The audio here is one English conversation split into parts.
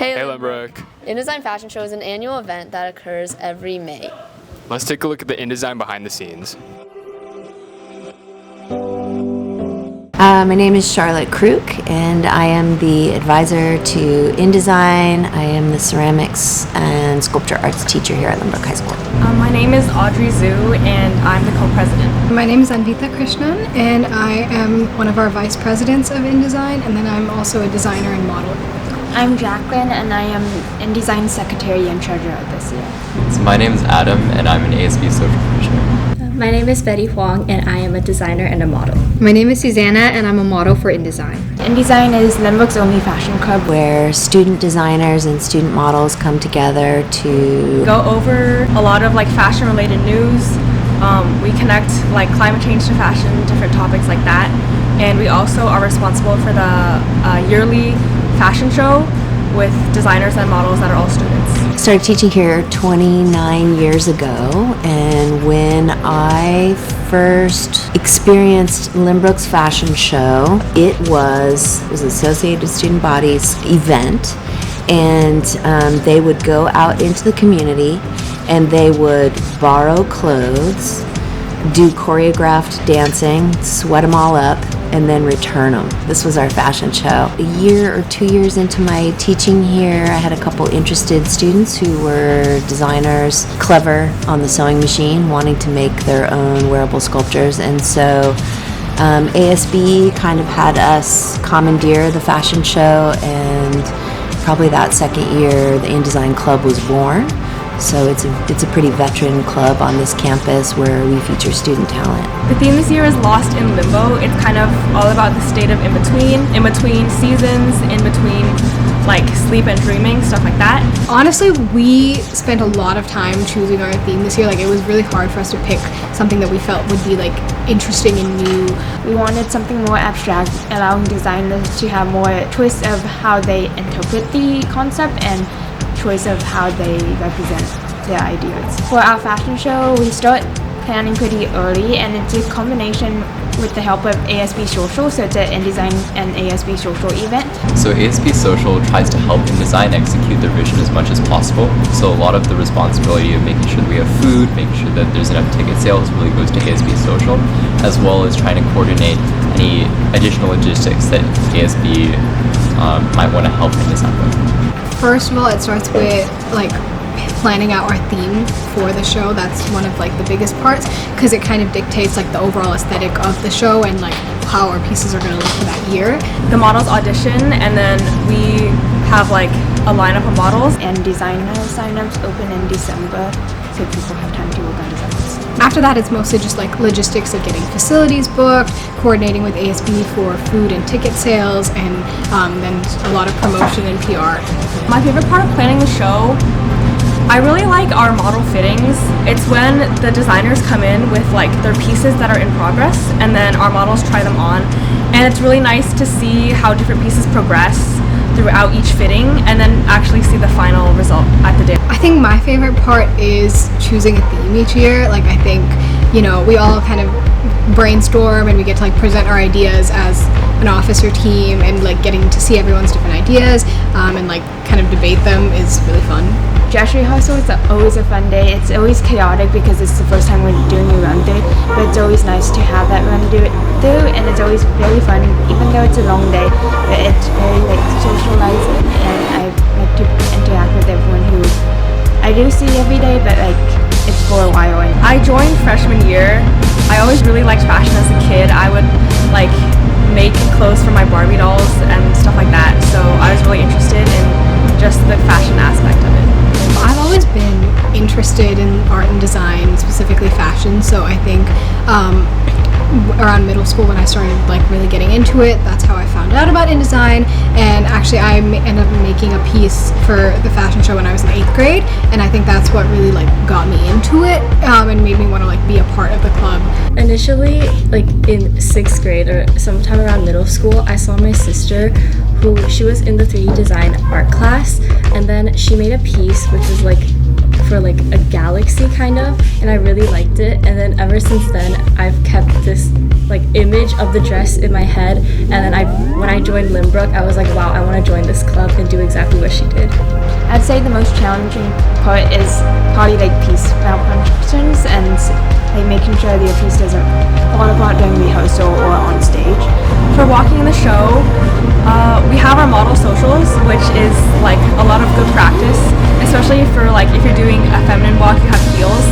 Hey Lynbrook. InDesign Fashion Show is an annual event that occurs every May. Let's take a look at the InDesign behind the scenes. My name is Charlotte Kruk, and I am the advisor to InDesign. I am the ceramics and sculpture arts teacher here at Lynbrook High School. My name is Audrey Zhu, and I'm the co-president. My name is Anvita Krishnan, and I am one of our vice presidents of InDesign, and then I'm also a designer and model. I'm Jacqueline, and I am InDesign secretary and treasurer this year. So my name is Adam, and I'm an ASB social commissioner. My name is Betty Wong, and I am a designer and a model. My name is Susanna, and I'm a model for InDesign. InDesign is Lynbrook's only fashion club where student designers and student models come together to go over a lot of fashion related news. We connect climate change to fashion, different topics like that. And we also are responsible for the yearly fashion show with designers and models that are all students. Started teaching here 29 years ago, and when I first experienced Lynbrook's fashion show, it was Associated with Student Body's event, and they would go out into the community and they would borrow clothes, do choreographed dancing, sweat them all up, and then return them. This was our fashion show. A year or 2 years into my teaching here, I had a couple interested students who were designers, clever on the sewing machine, wanting to make their own wearable sculptures. And so ASB kind of had us commandeer the fashion show, and probably that second year the InDesign Club was born. So it's a pretty veteran club on this campus where we feature student talent. The theme this year is Lost in Limbo. It's kind of all about the state of in between seasons, in between sleep and dreaming, stuff like that. Honestly, we spent a lot of time choosing our theme this year. It was really hard for us to pick something that we felt would be interesting and new. We wanted something more abstract, allowing designers to have more choice of how they interpret the concept and choice of how they represent their ideas. For our fashion show, we start planning pretty early, and it's a combination with the help of ASB Social, so it's an InDesign and ASB Social event. So ASB Social tries to help InDesign execute their vision as much as possible. So a lot of the responsibility of making sure that we have food, making sure that there's enough ticket sales really goes to ASB Social, as well as trying to coordinate any additional logistics that ASB might want to help InDesign with. First of all, it starts with planning out our theme for the show. That's one of the biggest parts, because it kind of dictates the overall aesthetic of the show and how our pieces are going to look for that year. The models audition, and then we have a lineup of models. And designer signups open in December, so people have time to work on designs. After that, it's mostly just logistics of getting facilities booked, coordinating with ASB for food and ticket sales, and then a lot of promotion and PR. My favorite part of planning the show, I really like our model fittings. It's when the designers come in with their pieces that are in progress, and then our models try them on. And it's really nice to see how different pieces progress throughout each fitting, and then actually see the final result at the day. I think my favorite part is choosing a theme each year. I think, we all kind of brainstorm and we get to present our ideas as an officer team, and getting to see everyone's different ideas and kind of debate them is really fun. Dress rehearsal is always a fun day. It's always chaotic because it's the first time we're doing a run through, but it's always nice to have that run through, and it's always very fun, even though it's a long day. But it's very socializing, and I like to interact with everyone who I do see every day, but it's for a while. And I joined freshman year. I always really liked fashion as a kid. I would make clothes for my Barbie dolls and stuff like that. So I was really interested in just the fashion aspect of it. I've always been interested in art and design, specifically fashion, so I think around middle school when I started really getting into it, that's how I found out about InDesign. And actually I ended up making a piece for the fashion show when I was in 8th grade, and I think that's what really got me into it and made me want to be a part of the club. Initially, in 6th grade or sometime around middle school, I saw my sister she was in the 3D design art class, and then she made a piece which was for like a galaxy kind of, and I really liked it. And then ever since then, I've kept this like image of the dress in my head. And then when I joined Lynbrook, I was like, wow, I want to join this club and do exactly what she did. I'd say the most challenging part is probably like piece malfunctions and like making sure the piece doesn't fall apart during rehearsal or on stage. For walking in the show, we have our model socials, which is like a lot of good practice, especially for like if you're doing a feminine walk, you have heels.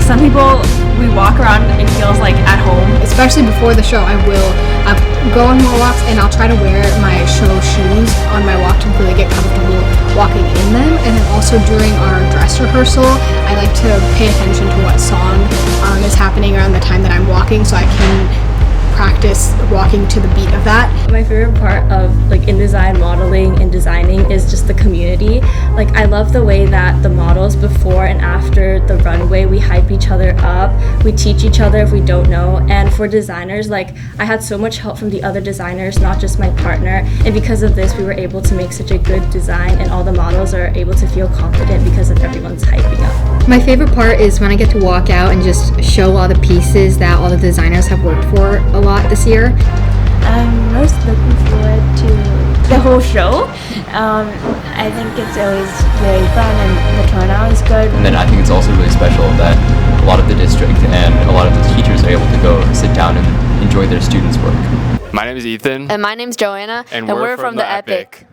Some people, we walk around in heels like at home. Especially before the show, I will go on more walks and I'll try to wear my show shoes on my walk to really get comfortable walking in them. And then also during our dress rehearsal, I like to pay attention to what song is happening around the time that I'm walking so I can practice walking to the beat of that. My favorite part of like InDesign modeling and designing is just the community. Like I love the way that the models before and after the runway, we hype each other up, we teach each other if we don't know. And for designers, like I had so much help from the other designers, not just my partner, and because of this we were able to make such a good design, and all the models are able to feel confident because of everyone's hyping up. My favorite part is when I get to walk out and just show all the pieces that all the designers have worked for a lot this year. I'm most looking forward to the whole show. I think it's always very fun and the turnout is good. And then I think it's also really special that a lot of the district and a lot of the teachers are able to go sit down and enjoy their students' work. My name is Ethan. And my name's Joanna. And we're from the Epic.